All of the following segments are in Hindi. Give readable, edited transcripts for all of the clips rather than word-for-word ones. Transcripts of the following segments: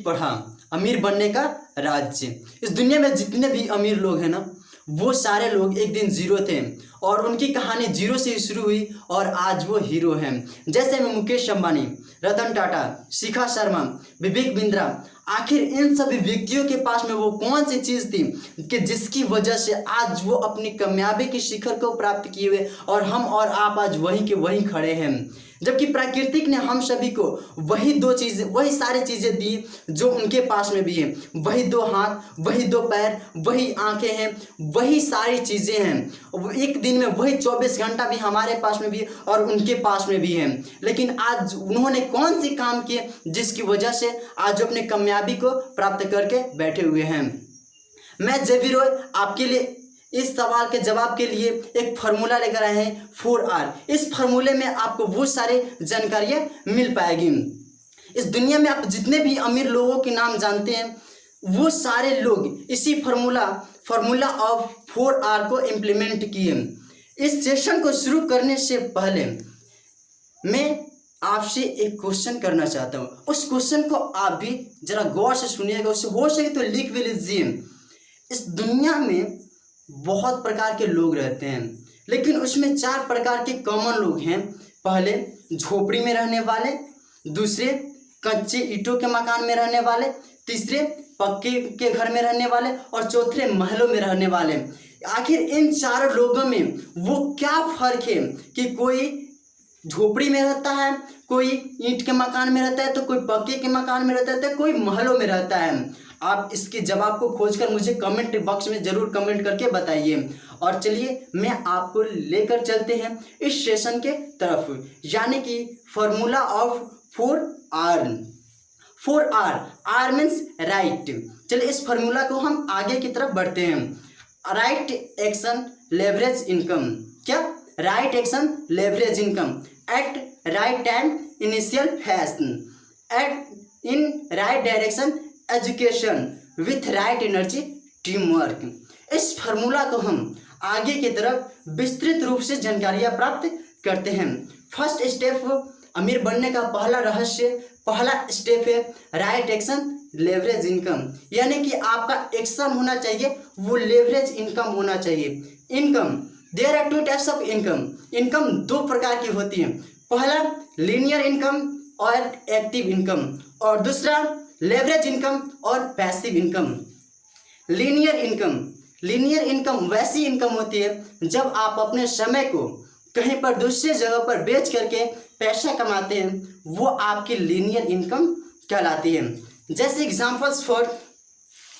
पढ़ा अमीर बनने का राज्य। इस दुनिया में जितने भी अमीर लोग हैं ना, वो सारे लोग एक दिन जीरो थे और उनकी कहानी जीरो से शुरू हुई और आज वो हीरो हैं। जैसे में मुकेश अंबानी, रतन टाटा, शिखा शर्मा, विवेक बिंद्रा, आखिर इन सभी व्यक्तियों के पास में वो कौन सी चीज़ थी कि जिसकी वजह से आज वो अपनी कामयाबी के शिखर को प्राप्त किए हुए और हम और आप आज वहीं के वहीं खड़े हैं। जबकि प्राकृतिक ने हम सभी को वही दो चीज़ें, वही सारी चीज़ें दी जो उनके पास में भी हैं। वही दो हाथ, वही दो पैर, वही आंखें हैं, वही सारी चीज़ें हैं। एक दिन में वही 24 घंटा भी हमारे पास में भी है और उनके पास में भी है। लेकिन आज उन्होंने कौन सी काम किए जिसकी वजह से आज अपने कामयाबी को प्राप्त करके बैठे हुए हैं। मैं जेबी रॉय आपके लिए इस सवाल के जवाब के लिए एक फार्मूला लेकर आए हैं 4R। इस फार्मूले में आपको वो सारे जानकारियाँ मिल पाएगी। इस दुनिया में आप जितने भी अमीर लोगों के नाम जानते हैं, वो सारे लोग इसी फार्मूला ऑफ 4R को इम्प्लीमेंट किए। इस सेशन को शुरू करने से पहले मैं आपसे एक क्वेश्चन करना चाहता हूँ। उस क्वेश्चन को आप भी जरा गौर से सुनिएगा, उससे हो सके तो लिख भी लीजिए। इस दुनिया में बहुत प्रकार के लोग रहते हैं, लेकिन उसमें 4 प्रकार के कॉमन लोग हैं। पहले झोपड़ी में रहने वाले, दूसरे कच्चे ईंटों के मकान में रहने वाले, तीसरे पक्के के घर में रहने वाले और चौथे महलों में रहने वाले। आखिर इन 4 लोगों में वो क्या फर्क है कि कोई झोपड़ी में रहता है, कोई ईंट के मकान में रहता है, तो कोई पक्के के मकान में रहता है, तो कोई महलों में रहता है। आप इसके जवाब को खोजकर मुझे कमेंट बॉक्स में ज़रूर कमेंट करके बताइए। और चलिए मैं आपको लेकर चलते हैं इस सेशन के तरफ, यानी कि formula of 4R। 4R, R means right. चलिए इस फार्मूला को हम आगे की तरफ बढ़ते हैं। Right action leverage income. क्या? Right action leverage income at right time initial phase, at in right direction education with right energy team work. इस फार्मूला को हम आगे की तरफ विस्तृत रूप से जानकारियाँ प्राप्त करते हैं। फर्स्ट स्टेप, अमीर बनने का पहला स्टेप है राइट एक्शन लेवरेज इनकम, यानी कि आपका एक्शन होना चाहिए वो लेवरेज इनकम होना चाहिए। Income, there are 2 types of income. Income 2 प्रकार की होती है। पहला लीनियर इनकम और एक्टिव इनकम, और दूसरा लेवरेज इनकम और पैसिव इनकम। लीनियर इनकम वैसी इनकम होती है जब आप अपने समय को कहीं पर दूसरे जगह पर बेच करके पैसा कमाते हैं, वो आपकी लीनियर इनकम कहलाती है। जैसे एग्जांपल्स फॉर,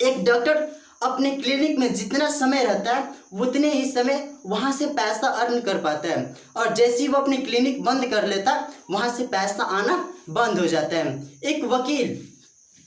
एक डॉक्टर अपने क्लिनिक में जितना समय रहता है उतने ही समय वहाँ से पैसा अर्न कर पाता है, और जैसे ही वो अपनी क्लिनिक बंद कर लेता है वहाँ से पैसा आना बंद हो जाता है। एक वकील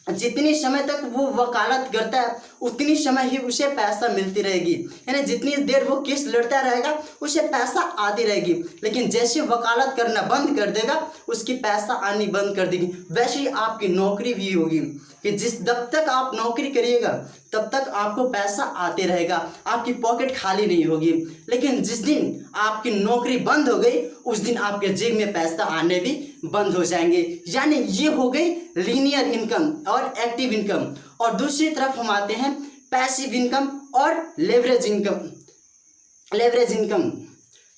जितनी समय तक वो वकालत करता है उतनी समय ही उसे पैसा मिलती रहेगी, यानी जितनी देर वो केस लड़ता रहेगा उसे पैसा आती रहेगी। लेकिन जैसे वकालत करना बंद कर देगा उसकी पैसा आनी बंद कर देगी। वैसे ही आपकी नौकरी भी होगी कि जब तक आप नौकरी करिएगा तब तक आपको पैसा आते रहेगा, आपकी पॉकेट खाली नहीं होगी। लेकिन जिस दिन आपकी नौकरी बंद हो गई उस दिन आपके जेब में पैसा आने भी बंद हो जाएंगे। यानी ये हो गई लीनियर इनकम और एक्टिव इनकम। और दूसरी तरफ हम आते हैं पैसिव इनकम और लेवरेज इनकम।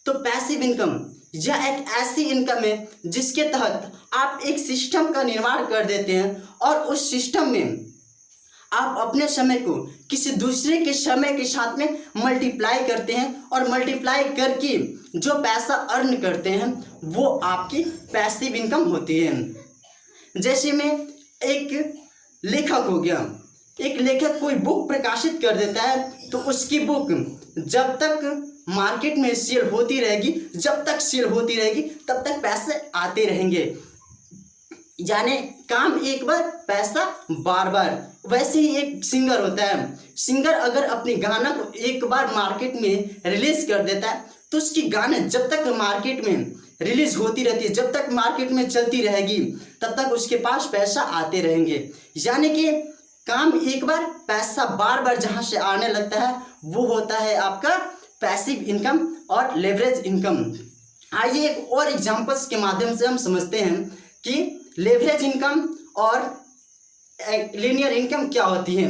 तो पैसिव इनकम यह एक ऐसी इनकम है जिसके तहत आप एक सिस्टम का निर्माण कर देते हैं और उस सिस्टम में आप अपने समय को किसी दूसरे के समय के साथ में मल्टीप्लाई करते हैं, और मल्टीप्लाई करके जो पैसा अर्न करते हैं वो आपकी पैसिव इनकम होती है। जैसे में एक लेखक हो गया, एक लेखक कोई बुक प्रकाशित कर देता है तो उसकी बुक जब तक मार्केट में सेल होती रहेगी, तब तक पैसे आते रहेंगे। यानी काम एक बार पैसा बार बार। वैसे ही एक सिंगर होता है, सिंगर अगर अपनी गाना को एक बार मार्केट में रिलीज कर देता है तो उसकी गाने जब तक मार्केट में रिलीज होती रहती है, जब तक मार्केट में चलती रहेगी तब तक उसके पास पैसा आते रहेंगे। यानी कि काम एक बार पैसा बार बार जहाँ से आने लगता है वो होता है आपका पैसिव इनकम और लेवरेज इनकम। आइए एक और एग्जांपल्स के माध्यम से हम समझते हैं कि लेवरेज इनकम और लीनियर इनकम क्या होती है।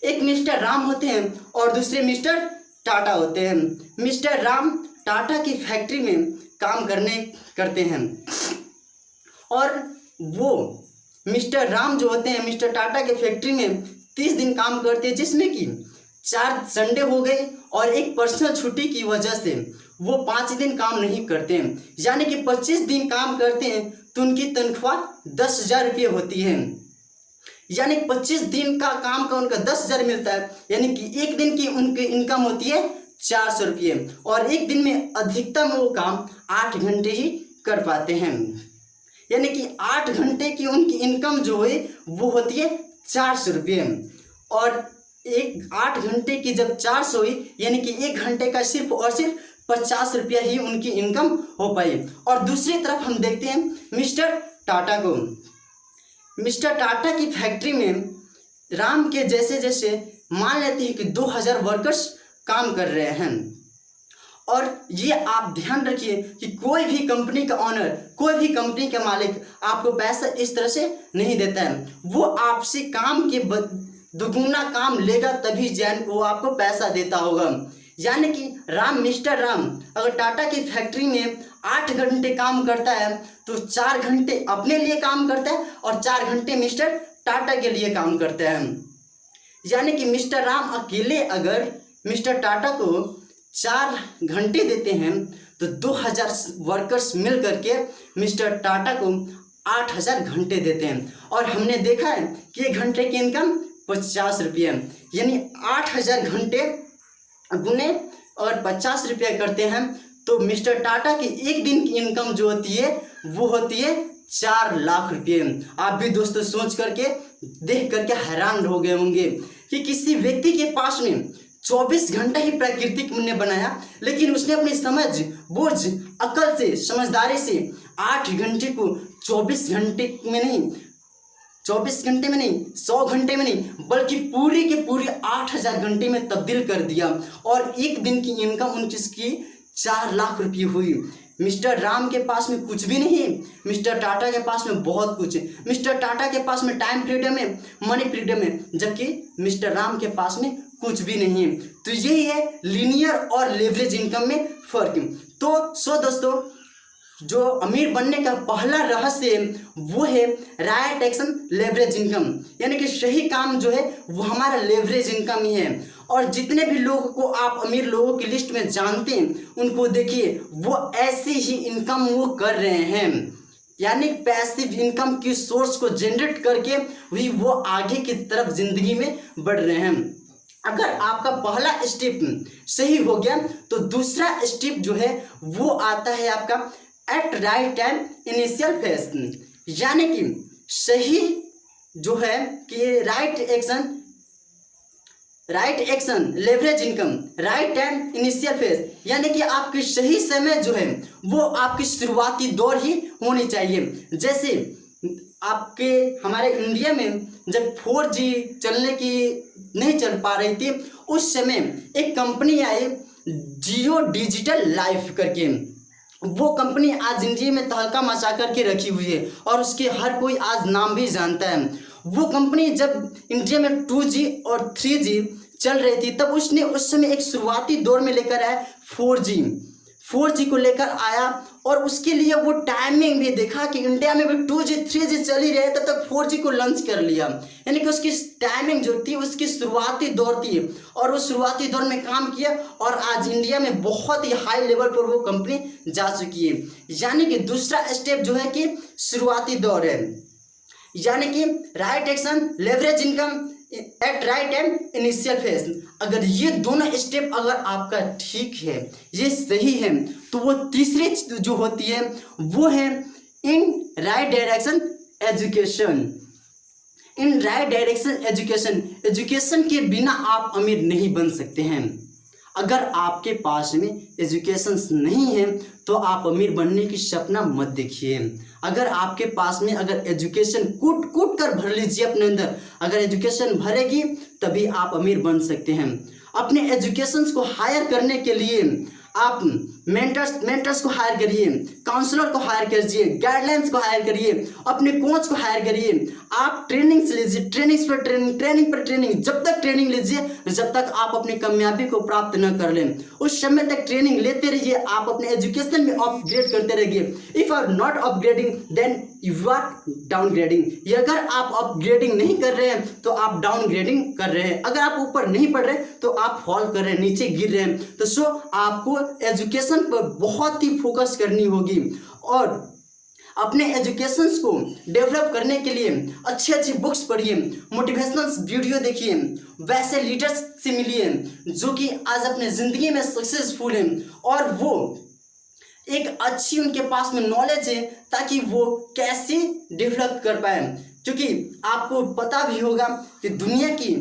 एक मिस्टर राम होते हैं और दूसरे मिस्टर टाटा होते हैं। मिस्टर राम टाटा की फैक्ट्री में काम करते हैं और वो मिस्टर राम जो होते हैं मिस्टर टाटा के फैक्ट्री में 30 दिन काम करते हैं, जिसमें कि 4 संडे हो गए और एक पर्सनल छुट्टी की वजह से वो 5 दिन काम नहीं करते हैं, यानी कि 25 दिन काम करते हैं तो उनकी तनख्वाह 10,000 रुपये होती है। यानी 25 दिन का काम का उनका 10,000 मिलता है, यानी कि एक दिन की उनकी इनकम होती है 400 रुपये और एक दिन में अधिकतम वो काम 8 घंटे ही कर पाते हैं। यानी कि 8 घंटे की उनकी इनकम जो है वो होती है 400 रुपये और 8 घंटे की जब 400 हुई यानी कि 1 घंटे का सिर्फ और सिर्फ 50 रुपया ही उनकी इनकम हो पाई। और दूसरी तरफ हम देखते हैं मिस्टर टाटा को। मिस्टर टाटा की फैक्ट्री में राम के जैसे मान लेते हैं कि 2000 वर्कर्स काम कर रहे हैं। और ये आप ध्यान रखिए कि कोई भी कंपनी का ऑनर, कोई भी कंपनी का मालिक आपको पैसा इस तरह से नहीं देता है। वो आपसे काम के दुगुना काम लेगा तभी वो आपको पैसा देता होगा। यानी कि मिस्टर राम अगर टाटा की फैक्ट्री में 8 घंटे काम करता है तो 4 घंटे अपने लिए काम करता है और 4 घंटे मिस्टर टाटा के लिए काम करते हैं। यानी कि मिस्टर राम अकेले अगर मिस्टर टाटा को 4 घंटे देते हैं तो 2000 वर्कर्स मिल करके मिस्टर टाटा को 8000 घंटे देते हैं। और हमने देखा है कि 1 घंटे की इनकम 50 रुपये, यानी 8000 घंटे गुने और 50 रुपये करते हैं तो मिस्टर टाटा की एक दिन की इनकम जो होती है वो होती है 4 लाख रुपये। आप भी दोस्तों सोच करके देख करके हैरान हो गए होंगे कि किसी व्यक्ति के पास में 24 घंटा ही प्रकृति ने बनाया, लेकिन उसने अपनी समझ बूझ अकल से समझदारी से 8 घंटे को 24 घंटे में नहीं 100 घंटे में नहीं बल्कि पूरी के पूरी 8000 घंटे में तब्दील कर दिया और एक दिन की इनकम उनकी 4 लाख रुपये हुई। मिस्टर राम के पास में कुछ भी नहीं है, मिस्टर टाटा के पास में बहुत कुछ है। मिस्टर टाटा के पास में टाइम फ्रीडम है, मनी फ्रीडम है, जबकि मिस्टर राम के पास में कुछ भी नहीं है। तो यही है लीनियर और लेवरेज इनकम में फर्क। तो दोस्तों जो अमीर बनने का पहला रहस्य है वो है राइट एक्शन लेवरेज इनकम, यानी कि सही काम जो है वो हमारा लेवरेज इनकम ही है। और जितने भी लोगों को आप अमीर लोगों की लिस्ट में जानते हैं उनको देखिए वो ऐसी ही इनकम वो कर रहे हैं, यानी पैसिव इनकम की सोर्स को जनरेट करके भी वो आगे की तरफ जिंदगी में बढ़ रहे हैं। अगर आपका पहला स्टेप सही हो गया तो दूसरा स्टेप जो है वो आता है आपका at right time initial phase, यानी कि सही जो है कि right action leverage income right time initial phase, यानी कि आपकी सही समय जो है वो आपकी शुरुआती दौर ही होनी चाहिए। जैसे आपके हमारे इंडिया में जब 4G चलने की नहीं चल पा रही थी उस समय एक कंपनी आई जियो डिजिटल लाइफ करके। वो कंपनी आज इंडिया में तहलका मचा करके रखी हुई है और उसके हर कोई आज नाम भी जानता है। वो कंपनी जब इंडिया में 2G और 3G चल रही थी तब उसने उस समय एक शुरुआती दौर में लेकर आया 4G को लेकर आया और उसके लिए वो टाइमिंग भी देखा कि इंडिया में भी 2G 3G चल ही रहे तब तक 4G को लॉन्च कर लिया, यानी कि उसकी टाइमिंग जो थी उसकी शुरुआती दौर थी और उस शुरुआती दौर में काम किया और आज इंडिया में बहुत ही हाई लेवल पर वो कंपनी जा चुकी है। यानी कि दूसरा स्टेप जो है कि शुरुआती दौर है, यानी कि right action leverage income at right time initial phase. अगर ये दोनों स्टेप अगर आपका ठीक है, ये सही है, तो वो तीसरी जो होती है वो है इन राइट डायरेक्शन एजुकेशन। इन राइट डायरेक्शन एजुकेशन के बिना आप अमीर नहीं बन सकते हैं। अगर आपके पास में एजुकेशन नहीं है तो आप अमीर बनने की सपना मत देखिए। अगर आपके पास में अगर एजुकेशन कूट कर भर लीजिए अपने अंदर, अगर एजुकेशन भरेगी तभी आप अमीर बन सकते हैं। अपने एजुकेशन को हायर करने के लिए आप मेंटर्स को हायर करिए, काउंसलर को हायर कीजिए, गाइडलाइंस को हायर करिए, अपने कोच को हायर करिए। आप ट्रेनिंग्स लीजिए, ट्रेनिंग पर ट्रेनिंग, जब तक ट्रेनिंग लीजिए जब तक आप अपनी कामयाबी को प्राप्त न कर लें, उस समय तक ट्रेनिंग लेते रहिए। आप अपने एजुकेशन में अपग्रेड करते रहिए। If are not upgrading then you are downgrading. ये अगर आप अपग्रेडिंग नहीं कर रहे हैं तो आप डाउनग्रेडिंग कर रहे हैं। अगर आप ऊपर नहीं बढ़ रहे तो आप फॉल कर रहे हैं, नीचे गिर रहे हैं। तो सो आपको एजुकेशन पर बहुत ही फोकस करनी होगी और अपने एजुकेशंस को डेवलप करने के लिए अच्छी अच्छी बुक्स पढ़िए, मोटिवेशनल वीडियो देखिए, वैसे लीडर्स से मिलिए जो कि आज अपने ज़िंदगी में सक्सेसफुल हैं और वो एक अच्छी उनके पास में नॉलेज है ताकि वो कैसे डेवलप कर पाए। क्योंकि आपको पता भी होगा कि दुनिया की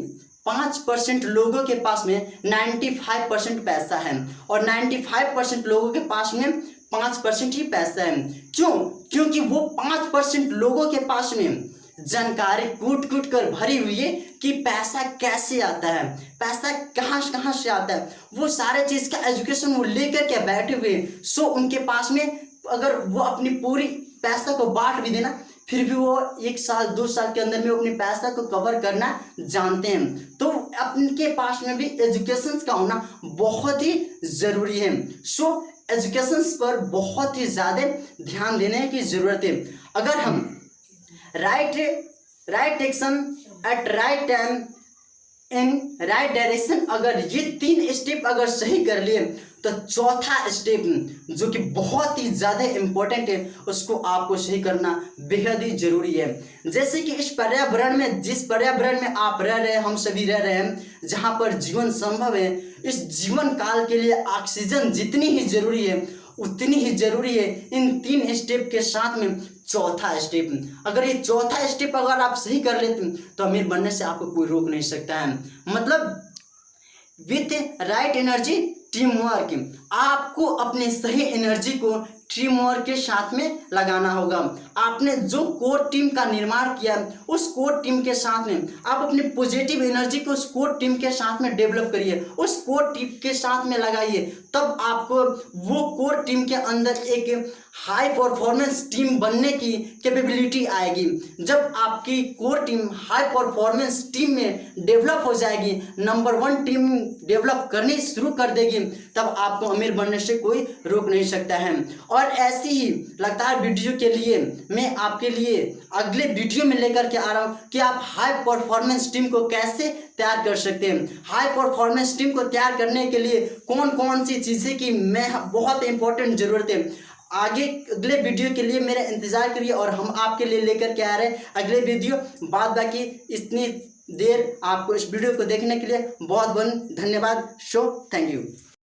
5% लोगों के पास में 95% पैसा है और 95% लोगों के पास में 5% ही पैसा है। क्यों? क्योंकि वो 5% लोगों के पास में जानकारी कूट कूट कर भरी हुई है कि पैसा कैसे आता है, पैसा कहाँ से आता है। वो सारे चीज़ का एजुकेशन वो लेकर के बैठे हुए। सो उनके पास में अगर वो अपनी पूरी पैसा को बांट भी देना फिर भी वो 1 साल 2 साल के अंदर में अपने पैसा को कवर करना जानते हैं। तो अपने पास में भी एजुकेशन का होना बहुत ही ज़रूरी है। सो एजुकेशन पर बहुत ही ज़्यादा ध्यान देने की ज़रूरत है। अगर हम right action at right time in right direction, अगर ये 3 स्टेप अगर सही कर लिए तो चौथा स्टेप जो कि बहुत ही ज़्यादा इम्पोर्टेंट है उसको आपको सही करना बेहद ही ज़रूरी है। जैसे कि इस पर्यावरण में, जिस पर्यावरण में आप रह रहे हैं, हम सभी रह रहे हैं, जहाँ पर जीवन संभव है, इस जीवन काल के लिए ऑक्सीजन जितनी ही ज़रूरी है उतनी ही ज़रूरी है इन 3 स्टेप के साथ में चौथा स्टेप। अगर ये चौथा स्टेप अगर आप सही कर लेते तो अमीर बनने से आपको कोई रोक नहीं सकता है। मतलब with right energy team work, आपको अपने सही एनर्जी को टीम वर्क के साथ में लगाना होगा। आपने जो कोर टीम का निर्माण किया उस कोर टीम के साथ में आप अपनी पॉजिटिव एनर्जी को उस कोर टीम के साथ में डेवलप करिए, उस कोर टीम के साथ में लगाइए। तब आपको वो कोर टीम के अंदर एक हाई परफॉर्मेंस टीम बनने की कैपेबिलिटी आएगी। जब आपकी core team high performance team में डेवलप हो जाएगी, नंबर 1 टीम डेवलप करनी शुरू कर देगी, तब आपको अमीर बनने से कोई रोक नहीं सकता है। और ऐसी ही लगातार वीडियो के लिए मैं आपके लिए अगले वीडियो में लेकर के आ रहा हूँ कि आप हाई परफॉर्मेंस टीम को कैसे तैयार कर सकते हैं। हाई परफॉर्मेंस टीम को तैयार करने के लिए कौन कौन सी चीज़ें की बहुत इंपॉर्टेंट ज़रूरत है। आगे अगले वीडियो के लिए मेरा इंतज़ार करिए और हम आपके लिए लेकर के आ रहे हैं अगले वीडियो। बाद बाकी इतनी देर आपको इस वीडियो को देखने के लिए बहुत बहुत धन्यवाद। So thank you.